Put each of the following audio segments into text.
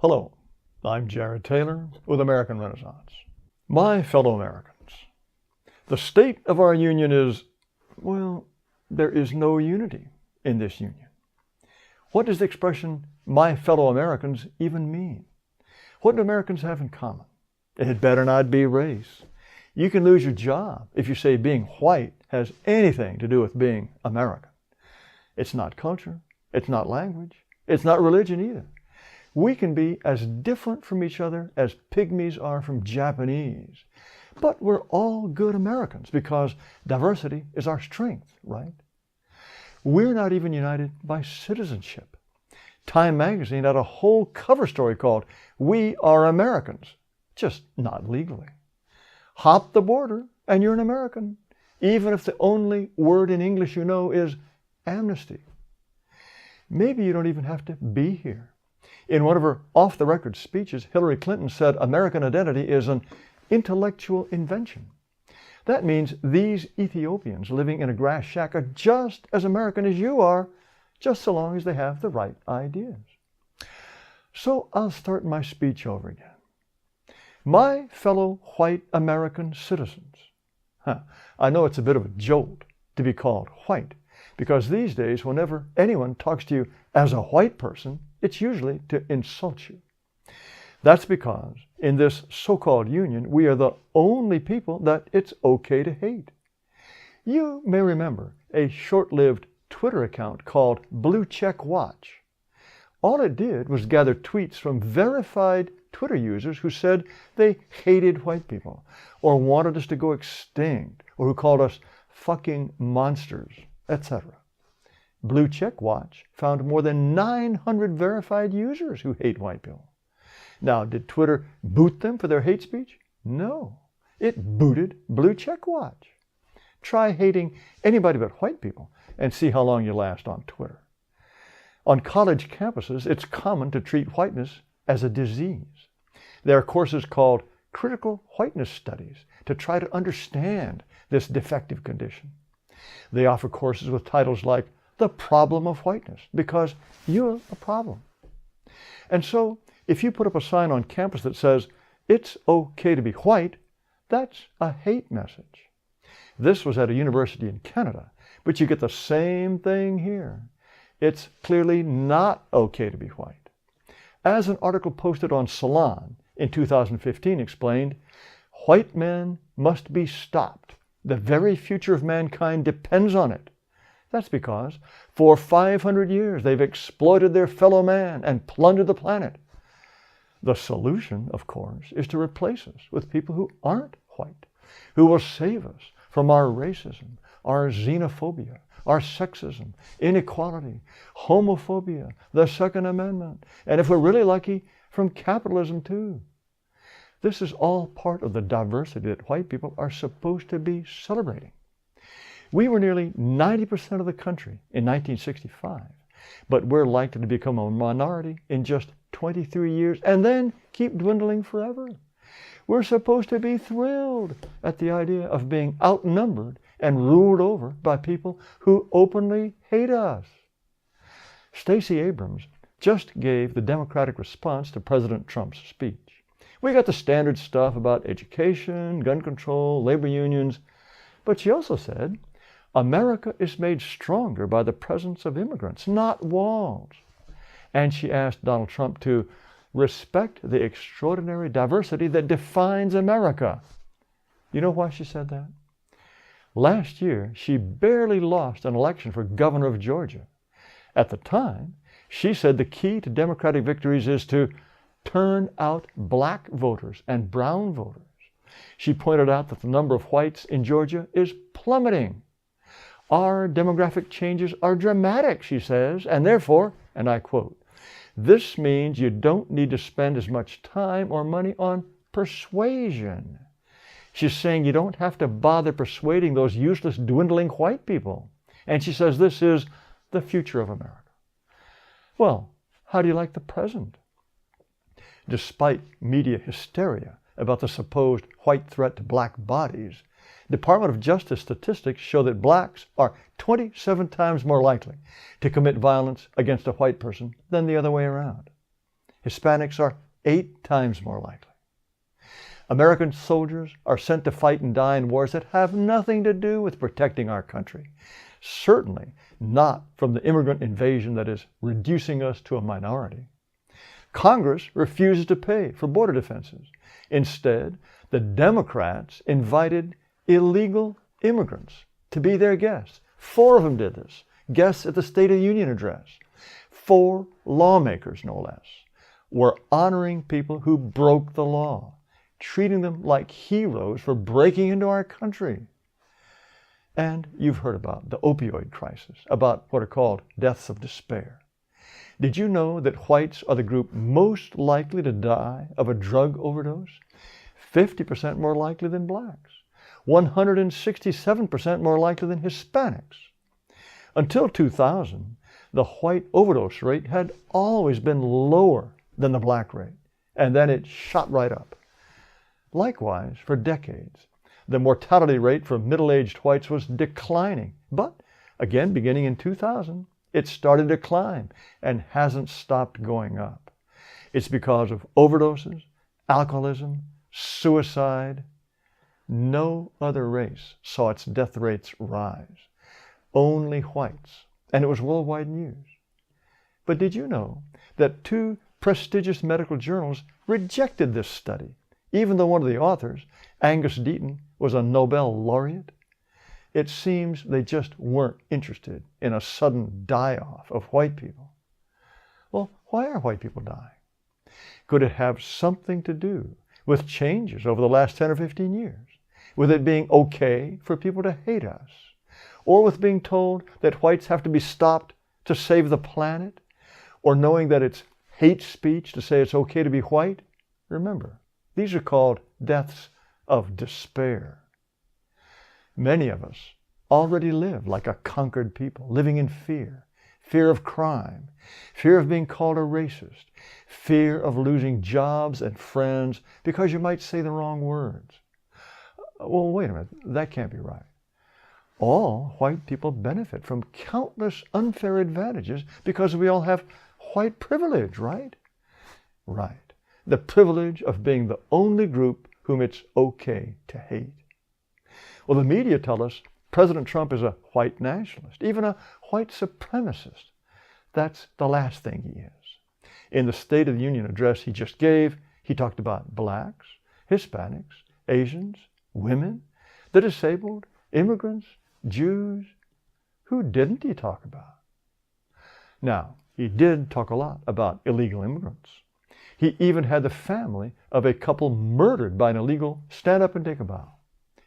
Hello, I'm Jared Taylor with American Renaissance. My fellow Americans, the state of our union is, well, there is no unity in this union. What does the expression, my fellow Americans, even mean? What do Americans have in common? It had better not be race. You can lose your job if you say being white has anything to do with being American. It's not culture, it's not language, it's not religion either. We can be as different from each other as pygmies are from Japanese. But we're all good Americans because diversity is our strength, right? We're not even united by citizenship. Time magazine had a whole cover story called "We Are Americans," just not legally. Hop the border and you're an American, even if the only word in English you know is amnesty. Maybe you don't even have to be here. In one of her off-the-record speeches, Hillary Clinton said American identity is an intellectual invention. That means these Ethiopians living in a grass shack are just as American as you are, just so long as they have the right ideas. So I'll start my speech over again. My fellow white American citizens. I know it's a bit of a jolt to be called white, because these days, whenever anyone talks to you as a white person, it's usually to insult you. That's because in this so-called union, we are the only people that it's okay to hate. You may remember a short-lived Twitter account called Blue Check Watch. All it did was gather tweets from verified Twitter users who said they hated white people, or wanted us to go extinct, or who called us fucking monsters, etc. Blue Check Watch found more than 900 verified users who hate white people. Now, did Twitter boot them for their hate speech? No. It booted Blue Check Watch. Try hating anybody but white people and see how long you last on Twitter. On college campuses, it's common to treat whiteness as a disease. There are courses called critical whiteness studies to try to understand this defective condition. They offer courses with titles like The Problem of Whiteness, because you're a problem. And so, if you put up a sign on campus that says, "It's okay to be white," that's a hate message. This was at a university in Canada, but you get the same thing here. It's clearly not okay to be white. As an article posted on Salon in 2015 explained, white men must be stopped. The very future of mankind depends on it. That's because for 500 years they've exploited their fellow man and plundered the planet. The solution, of course, is to replace us with people who aren't white, who will save us from our racism, our xenophobia, our sexism, inequality, homophobia, the Second Amendment, and if we're really lucky, from capitalism too. This is all part of the diversity that white people are supposed to be celebrating. We were nearly 90% of the country in 1965, but we're likely to become a minority in just 23 years and then keep dwindling forever. We're supposed to be thrilled at the idea of being outnumbered and ruled over by people who openly hate us. Stacey Abrams just gave the Democratic response to President Trump's speech. We got the standard stuff about education, gun control, labor unions, but she also said, America is made stronger by the presence of immigrants, not walls. And she asked Donald Trump to respect the extraordinary diversity that defines America. You know why she said that? Last year, she barely lost an election for governor of Georgia. At the time, she said the key to Democratic victories is to turn out black voters and brown voters. She pointed out that the number of whites in Georgia is plummeting. Our demographic changes are dramatic, she says, and therefore, and I quote, "This means you don't need to spend as much time or money on persuasion." She's saying you don't have to bother persuading those useless, dwindling white people. And she says this is the future of America. Well, how do you like the present? Despite media hysteria about the supposed white threat to black bodies, Department of Justice statistics show that blacks are 27 times more likely to commit violence against a white person than the other way around. Hispanics are 8 times more likely. American soldiers are sent to fight and die in wars that have nothing to do with protecting our country. Certainly not from the immigrant invasion that is reducing us to a minority. Congress refuses to pay for border defenses. Instead, the Democrats invited illegal immigrants to be their guests. 4 of them did this. Guests at the State of the Union address. 4 lawmakers, no less, were honoring people who broke the law, treating them like heroes for breaking into our country. And you've heard about the opioid crisis, about what are called deaths of despair. Did you know that whites are the group most likely to die of a drug overdose? 50% more likely than blacks. 167% more likely than Hispanics. Until 2000, the white overdose rate had always been lower than the black rate, and then it shot right up. Likewise, for decades, the mortality rate for middle-aged whites was declining, but again, beginning in 2000, it started to climb and hasn't stopped going up. It's because of overdoses, alcoholism, suicide. No other race saw its death rates rise. Only whites, and it was worldwide news. But did you know that 2 prestigious medical journals rejected this study, even though one of the authors, Angus Deaton, was a Nobel laureate? It seems they just weren't interested in a sudden die-off of white people. Well, why are white people dying? Could it have something to do with changes over the last 10 or 15 years? With it being okay for people to hate us? Or with being told that whites have to be stopped to save the planet? Or knowing that it's hate speech to say it's okay to be white? Remember, these are called deaths of despair. Many of us already live like a conquered people, living in fear. Fear of crime, fear of being called a racist, fear of losing jobs and friends because you might say the wrong words. Well, wait a minute, that can't be right. All white people benefit from countless unfair advantages because we all have white privilege, right? Right. The privilege of being the only group whom it's okay to hate. Well, the media tell us President Trump is a white nationalist, even a white supremacist. That's the last thing he is. In the State of the Union address he just gave, he talked about blacks, Hispanics, Asians, women, the disabled, immigrants, Jews. Who didn't he talk about? Now, he did talk a lot about illegal immigrants. He even had the family of a couple murdered by an illegal stand up and take a bow.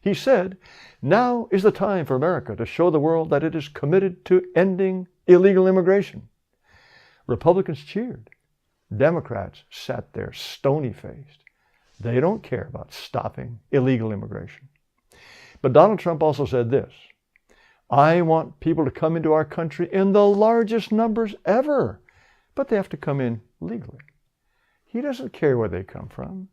He said, now is the time for America to show the world that it is committed to ending illegal immigration. Republicans cheered. Democrats sat there stony-faced. They don't care about stopping illegal immigration. But Donald Trump also said this, I want people to come into our country in the largest numbers ever, but they have to come in legally. He doesn't care where they come from.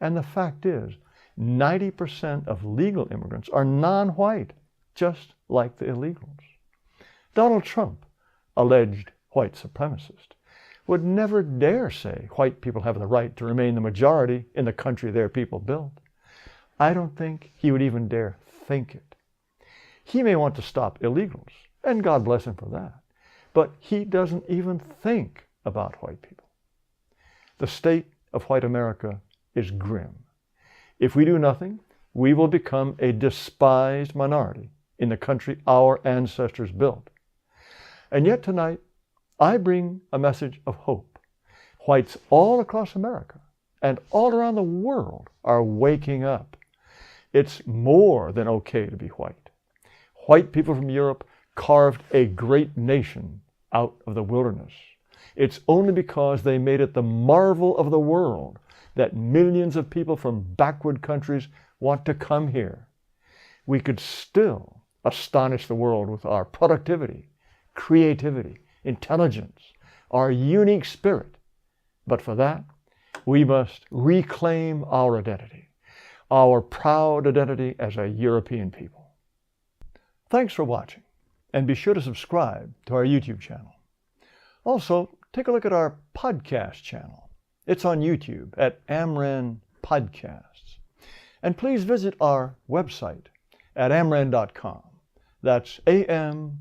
And the fact is, 90% of legal immigrants are non-white, just like the illegals. Donald Trump, alleged white supremacist, would never dare say white people have the right to remain the majority in the country their people built. I don't think he would even dare think it. He may want to stop illegals, and God bless him for that, but he doesn't even think about white people. The state of white America is grim. If we do nothing, we will become a despised minority in the country our ancestors built. And yet tonight, I bring a message of hope. Whites all across America and all around the world are waking up. It's more than okay to be white. White people from Europe carved a great nation out of the wilderness. It's only because they made it the marvel of the world that millions of people from backward countries want to come here. We could still astonish the world with our productivity, creativity, intelligence, our unique spirit. But for that, we must reclaim our identity, our proud identity as a European people. Thanks for watching, and be sure to subscribe to our YouTube channel. Also, take a look at our podcast channel. It's on YouTube at Amren Podcasts. And please visit our website at amren.com. That's AMREN.com.